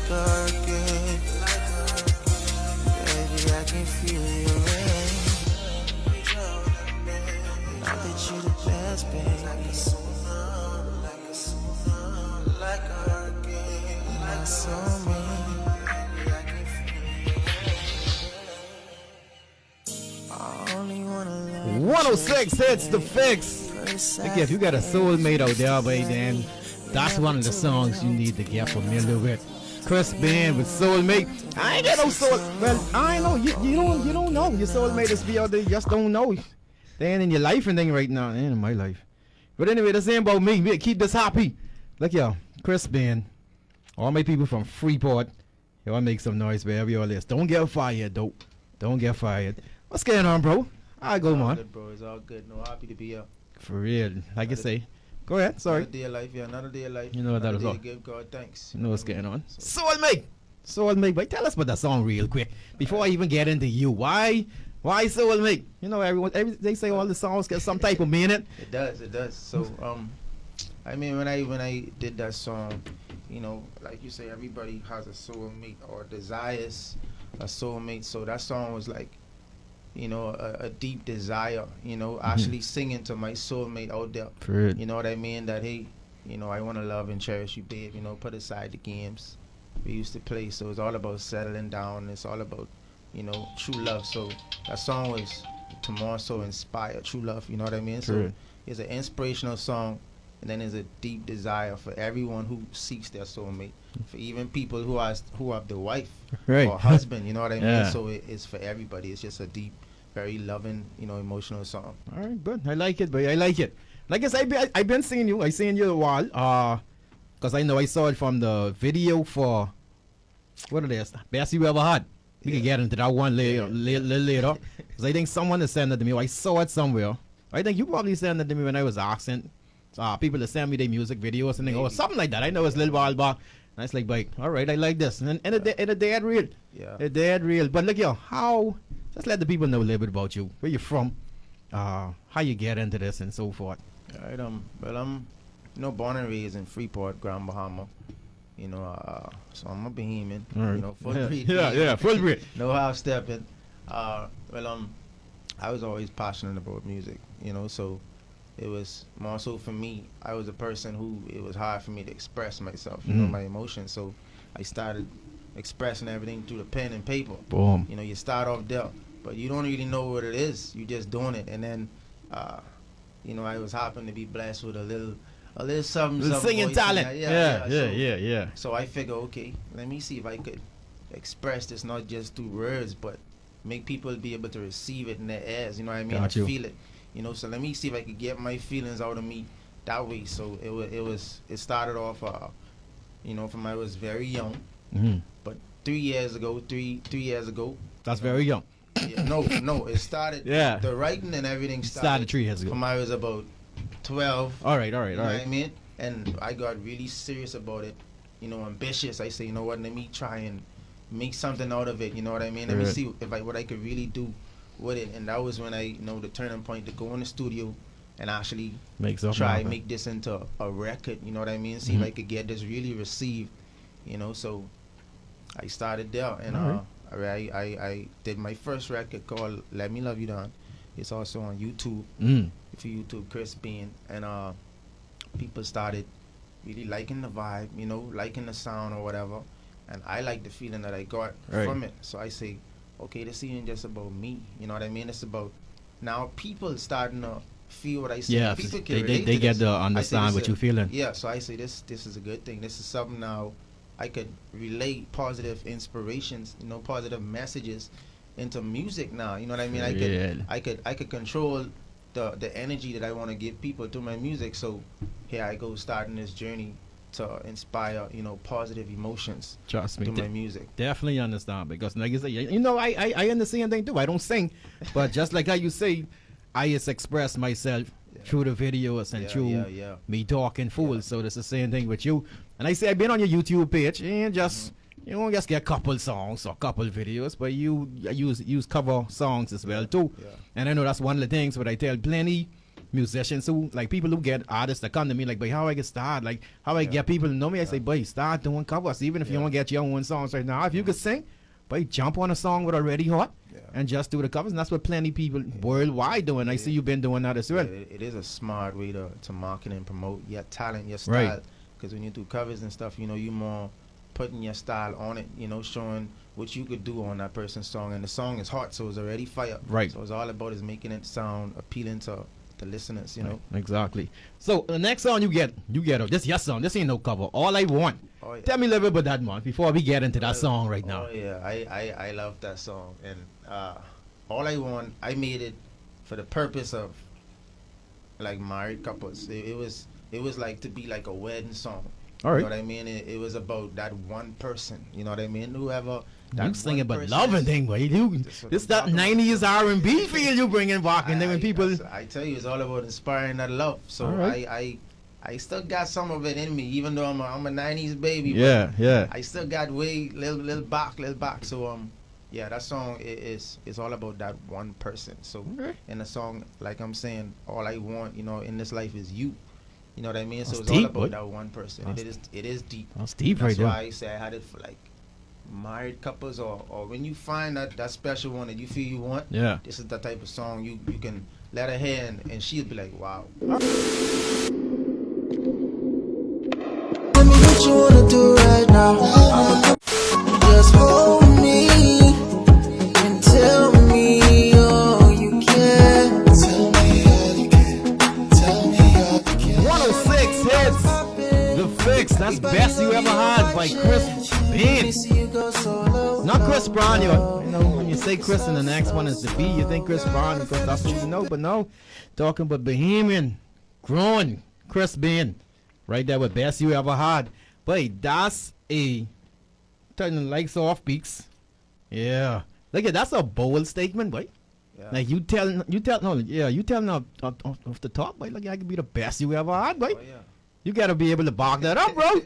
like a hurricane. Baby, I can feel your rain. Now that you the best, baby. Like a tsunami, like a hurricane, like so many. 106 hits the fix. Look, if you got a soulmate out there, baby, then that's one of the songs you need to get familiar with. Chris Bain with Soulmate. I ain't got no soul. Well, I know you don't know your soulmate is be out there. You just don't know. They ain't in your life and thing right now. They ain't in my life. But anyway, that's ain't about me. We keep this happy. Look, y'all, Chris Bain. All my people from Freeport. Y'all make some noise wherever y'all is. Don't get fired, though. Don't get fired. What's going on, bro? I go, man. Good, bro. It's all good. No, happy to be here. For real. Like you say. Go ahead. Sorry. Another day of life, yeah. Another day of life. You know what that was all. Give God thanks. You know what's going on. Soulmate. Soulmate. But tell us about that song real quick. Before I even get into you. Why Soulmate? You know, they say all the songs get some type of meaning. It does. So, I mean, when I did that song, you know, like you say, everybody has a soulmate or desires a soulmate. So that song was like, you know, a deep desire, you know, actually singing to my soulmate out there. You know what I mean? That, hey, you know, I want to love and cherish you, babe. You know, put aside the games we used to play. So it's all about settling down. It's all about, you know, true love. So that song was to more so inspire true love. You know what I mean? So it's an inspirational song. And then there's a deep desire for everyone who seeks their soulmate. For even people who have the wife or husband, you know what I mean? So it's for everybody. It's just a deep, very loving, you know, emotional song. All right, good. I like it, boy. I like it. Like I said, I've been seeing you. I seen you a while. Because I know I saw it from the video for, what it is, best you ever had. We can get into that one later. Because I think someone has sent it to me. I saw it somewhere. I think you probably sent it to me when I was asking people to send me their music videos and or something like that. I know it's a little while back. And it's like, all right, I like this. And it dead real. Yeah. It dead real. But look, yo, just let the people know a little bit about you. Where you from? How you get into this and so forth. All right, well, I'm, you know, born and raised in Freeport, Grand Bahama. You know, so I'm a Bahamian. Right. You know, full breed. Yeah, full breed. No half stepping. I was always passionate about music. You know, so it was more so for me. I was a person who it was hard for me to express myself, you know, my emotions. So I started expressing everything through the pen and paper. Boom. You know, you start off there, but you don't really know what it is. You just doing it, and then, you know, I was happened to be blessed with a little something. Singing talent. Yeah. So I figure, okay, let me see if I could express this not just through words, but make people be able to receive it in their ears. You know what I mean? And feel it. You know, so let me see if I could get my feelings out of me that way. So it started off, you know, from I was very young. But 3 years ago. That's very young. Yeah, no, it started. Yeah. The writing and everything started 3 years ago. From I was about 12. All right. You know what I mean? And I got really serious about it. You know, ambitious. I say, you know what? Let me try and make something out of it. You know what I mean? Let me see what I could really do with it. And that was when I, you know, the turning point to go in the studio and actually make this into a record. You know what I mean? See if I could get this really received. You know, so I started there, and I did my first record called "Let Me Love You Down." It's also on YouTube. If you YouTube Chris Bain, and people started really liking the vibe, you know, liking the sound or whatever, and I like the feeling that I got from it. So I say, okay, this isn't just about me. You know what I mean? It's about now people starting to feel what I say. Yeah, people they get to understand what you're feeling. Yeah, so I say this is a good thing. This is something now I could relate positive inspirations, you know, positive messages into music now. You know what I mean? I could control the energy that I want to give people through my music. So here I go, starting this journey to inspire, you know, positive emotions. Trust me, through my music. Definitely understand, because like you say, you know, I understand thing too. I don't sing, but just like how you say, I just express myself through the videos and through me talking full. So that's the same thing with you. And I say I've been on your YouTube page and just you don't just get a couple songs or couple videos, but you use cover songs as well too. And I know that's one of the things what I tell plenty musicians who like people who get artists that come to me like, boy, how I get started? Like how I get people to know me? I say, boy, start doing covers. Even if you don't get your own songs right now, if you could sing, boy, jump on a song with already hot and just do the covers. And that's what plenty people worldwide doing. I see you've been doing that as well. It is a smart way to market and promote your talent, your style. Because when you do covers and stuff, you know, you more putting your style on it, you know, showing what you could do on that person's song. And the song is hot, so it's already fire. Right. So it's all about is making it sound appealing to the listeners, you know. Exactly. So the next song you get, this your song. This ain't no cover. All I Want. Oh, yeah. Tell me a little bit about that, man, before we get into that song right now. Oh yeah, I love that song. And All I Want, I made it for the purpose of like married couples. It was like to be like a wedding song. All right. You know what I mean? It was about that one person. You know what I mean? Whoever. That You singing about love and thing, boy. This that 90s R&B feel you bringing back in there when people. I tell you, it's all about inspiring that love. So right. I still got some of it in me, even though I'm a 90s baby. Yeah. I still got little back. So yeah, that song is all about that one person. So in the song, like I'm saying, all I want, you know, in this life is you. You know what I mean? So it's all about that one person. It is deep. That's deep right there. That's why I say I had it for like married couples or when you find that special one that you feel you want. Yeah. This is the type of song you can let her hear and she'll be like, wow. Tell me what you wanna do right now. Just hold me and tell me all you can. Tell me all you can. Tell me all you can. 106 hits. The Fix. That's Best You Ever Had by Chris Bain. Not Chris Brown. You know, when you say Chris and the next one is the B, you think Chris Brown because that's what you know. But no, talking about Bohemian, growing Chris Bain. Right there with Best You Ever Had. But that's a turning the lights off, Beaks. Yeah. Look at that's a bold statement, boy. Yeah. Like you telling off the top, boy. Like I could be the best you ever had, boy. Oh, yeah. You gotta be able to back that up, bro.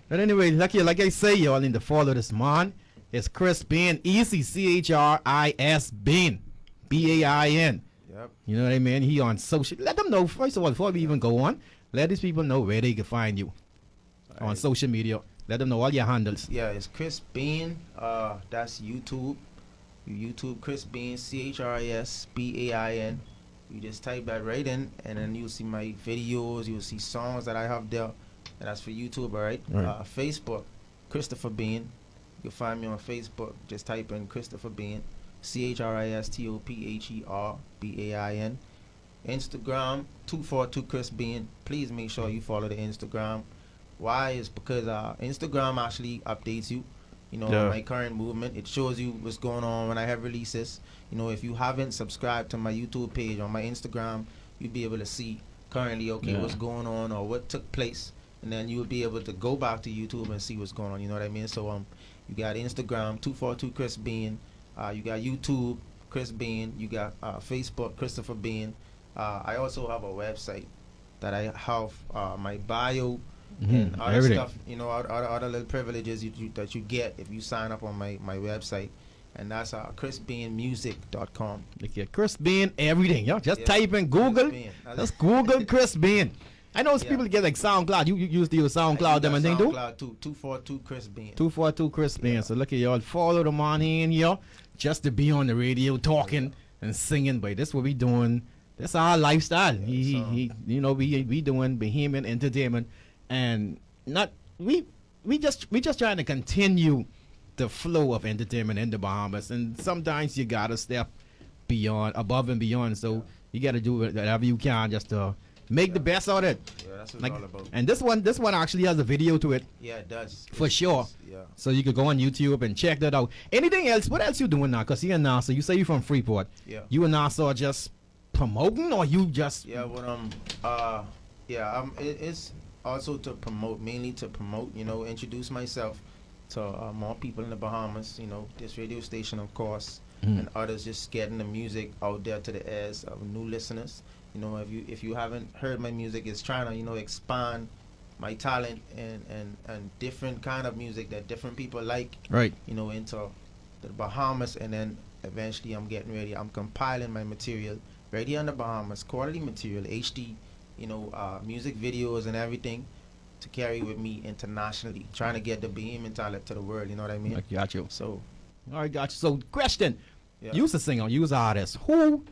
But anyway, like I say, y'all need to follow this man. It's Chris Bain, easy CHRIS Bain, BAIN. Yep. You know what I mean? He on social. Let them know first of all before we even go on. Let these people know where they can find you on social media. Let them know all your handles. Yeah, it's Chris Bain. That's YouTube. YouTube Chris Bain, CHRIS BAIN. You just type that right in, and then you'll see my videos. You'll see songs that I have there. And that's for YouTube, all right? Facebook, Christopher Bain. You'll find me on Facebook. Just type in Christopher Bain, CHRISTOPHER BAIN. Instagram 242 Chris Bain. Please make sure you follow the Instagram. Why is because Instagram actually updates you, you know, my current movement. It shows you what's going on when I have releases. You know, if you haven't subscribed to my YouTube page on my Instagram, you'll be able to see currently what's going on or what took place, and then you'll be able to go back to YouTube and see what's going on. You know what I mean? So you got Instagram 242 Chris Bain. You got YouTube Chris Bain. You got Facebook Christopher Bain. I also have a website that I have my bio and other everything. stuff, you know, other little privileges that you get if you sign up on my website, and that's chrisbainmusic.com. Look at Chris Bain, everything. Yo, just type in Google. Just Google Chris Bain. I know people get like SoundCloud. You used to use SoundCloud, them and thing too. SoundCloud too. 242 Chris Bain. 242 Chris Bain. So look at y'all. Follow them on here, yo, just to be on the radio talking and singing. But this what we doing. That's our lifestyle. He you know, we doing Bohemian entertainment, and not we just trying to continue the flow of entertainment in the Bahamas, and sometimes you gotta step above and beyond. So you gotta do whatever you can just to make the best out of it. Yeah, that's what it's all about. And this one actually has a video to it. Yeah, it does. For sure. Yeah. So you could go on YouTube and check that out. Anything else? What else you doing now? Cause you're in Nassau. You say you're from Freeport. Yeah. You in Nassau just promoting, or you just? Yeah. It's also to promote, mainly to promote. You know, introduce myself to more people in the Bahamas. You know, this radio station, of course, and others, just getting the music out there to the ears of new listeners. You know, if you haven't heard my music, it's trying to, you know, expand my talent and different kind of music that different people like. Right. You know, into the Bahamas, and then eventually I'm compiling my material right here in the Bahamas, quality material, HD, music videos and everything to carry with me internationally, trying to get the Bain talent to the world. You know what I mean? I got you. So, All right, got you. So, question: yeah. You was a singer, you was an artist. Who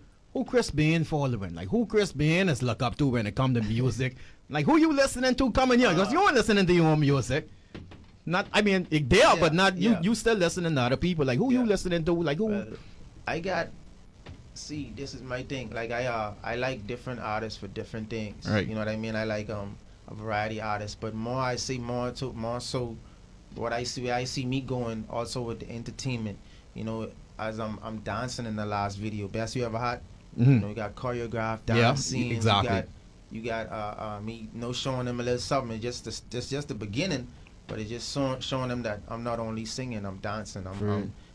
Chris Bain following? Like, who Chris Bain is look up to when it come to music? Like, who you listening to coming here? Because you ain't listening to your own music. Not, I mean, it there, Yeah, but not you. yeah. You still listening to other people. Like, who you Yeah. listening to? Like, who? Well, see, this is my thing. Like I like different artists for different things. Right. You know what I mean? I like a variety of artists, but more so what I see me going also with the entertainment. You know, as I'm dancing in the last video, best you ever had. You know, you got choreographed dance Yeah, scenes. exactly. You got me showing them a little something. It's just the beginning, but it's just showing them that I'm not only singing, I'm dancing.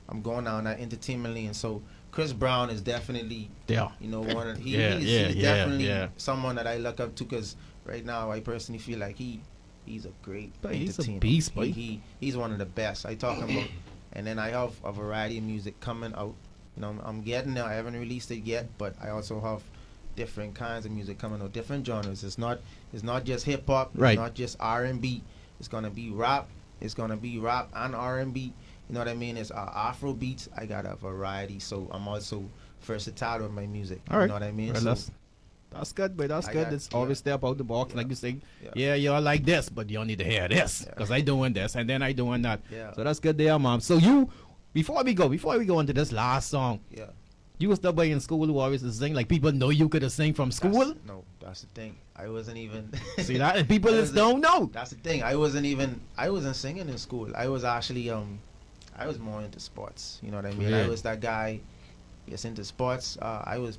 I'm going down that entertainment lane. So Chris Brown is definitely, Yeah. one of he's Yeah, definitely someone that I look up to, because right now I personally feel like he's a great But he's a entertainer. beast, boy. He's one of the best. I talk about, and then I have a variety of music coming out. You know, I'm getting there. I haven't released it yet, but I also have different kinds of music coming out, different genres. It's not just hip hop. Right. It's not just R&B. It's gonna be rap. It's gonna be rap and R&B. You know what I mean? It's Afro beats. I got a variety, so I'm also versatile with my music. All right. You know what I mean? Well, So, that's good, but that's I good. got- It's yeah. always step out the box, Yeah. like you say. Yeah. Yeah, y'all like this, but y'all need to hear this Yeah. because I doing this and then I doing that. Yeah. So that's good there, mom. So before we go into this last song, yeah. you was the boy in school who always sing. Like people know you could have sing from school. That's the thing. I wasn't even. See that? And people I just wasn't- don't know. That's the thing. I wasn't singing in school. I was actually I was more into sports. You know what I mean? Yeah. I was that guy. Yes, into sports.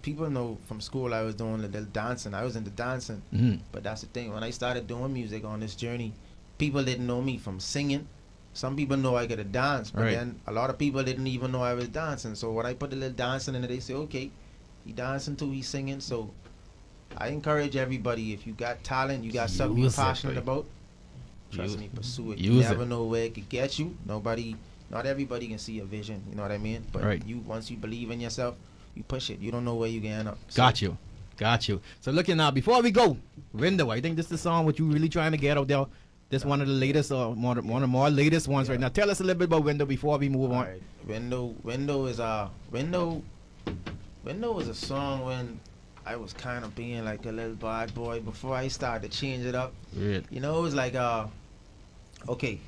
People know from school I was doing a little dancing. I was into dancing. Mhm. But that's the thing. When I started doing music on this journey, people didn't know me from singing. Some people know I could dance, but Right. then a lot of people didn't even know I was dancing. So when I put a little dancing in it, they say, okay, he dancing too, he's singing. So I encourage everybody, if you got talent, you got something you're Use it, passionate boy. about, trust Use- me, pursue it. use You it. never know where it could get you. Not everybody can see a vision, you know what I mean? But Right. once you believe in yourself, you push it. You don't know where you can end up. So, Got you. So looking now, before we go, Window. I think this is the song what you really trying to get out there. This one of the latest, one of the more latest ones right now. Tell us a little bit about Window before we move on. Alright. Window is a song when I was kind of being like a little bad boy before I started to change it up. Right. You know, it was like okay,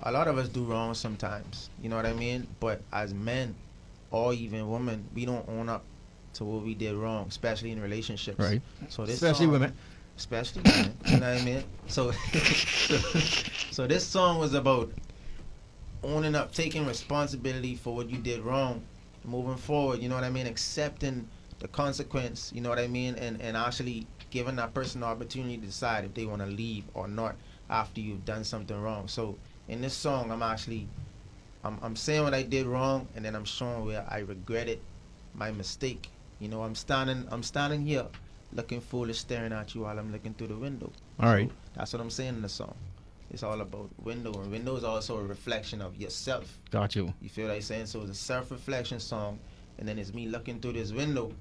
a lot of us do wrong sometimes. You know what I mean? But as men or even women, we don't own up to what we did wrong, especially in relationships. Right. So this Especially song- women. Especially women. You know what I mean? So so this song was about owning up, taking responsibility for what you did wrong, moving forward, you know what I mean, accepting the consequence, you know what I mean, and actually giving that person the opportunity to decide if they want to leave or not after you've done something wrong. So in this song, I'm saying what I did wrong, and then I'm showing where I regretted my mistake. You know, I'm standing here looking foolish, staring at you while I'm looking through the window. All right. So that's what I'm saying in the song. It's all about window, and window is also a reflection of yourself. Got you. You feel what I'm saying? So it's a self-reflection song, and then it's me looking through this window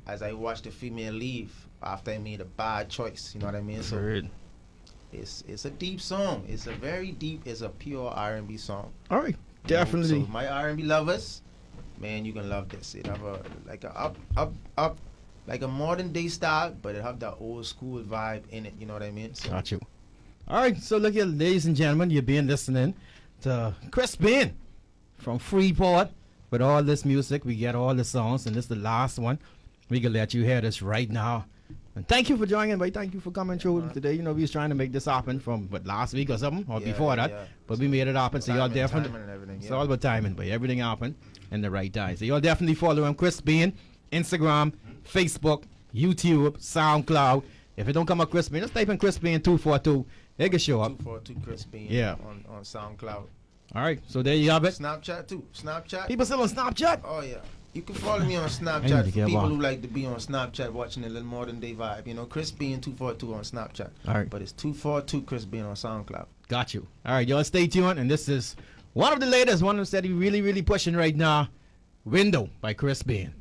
as I watch the female leave after I made a bad choice. You know what I mean? So Heard. it's a deep song. It's a pure R&B song. All right. You know, Definitely. So my R&B lovers, man, you can love this. It have up like a modern day style, but it have that old school vibe in it. You know what I mean? So, Got you. All right, so look here, ladies and gentlemen, you've been listening to Chris Bain from Freeport with all this music. We get all the songs, and this is the last one. We can let you hear this right now. And thank you for joining, but thank you for coming through today. You know, we was trying to make this happen from last week or something, or Yeah, before that, yeah. but we made it happen. So y'all Timing definitely, and everything, it's yeah. all about timing, but everything happened in the right time. So y'all definitely follow him, Chris Bain, Instagram, Facebook, YouTube, SoundCloud. If it don't come up Chris Bain, just type in Chris Bain 242. It can show up. 242 Chris Bain Yeah. on SoundCloud. All right, so there you have it. Snapchat too. Snapchat. People still on Snapchat? Oh yeah. You can follow me on I need to Snapchat for get people one. who like to be on Snapchat watching a little modern day vibe. You know, Chris Bain 242 on Snapchat. All right. But it's 242 Chris Bain on SoundCloud. Got you. All right, y'all stay tuned. And this is one of the latest, one of them said he really, really pushing right now. Window by Chris Bain.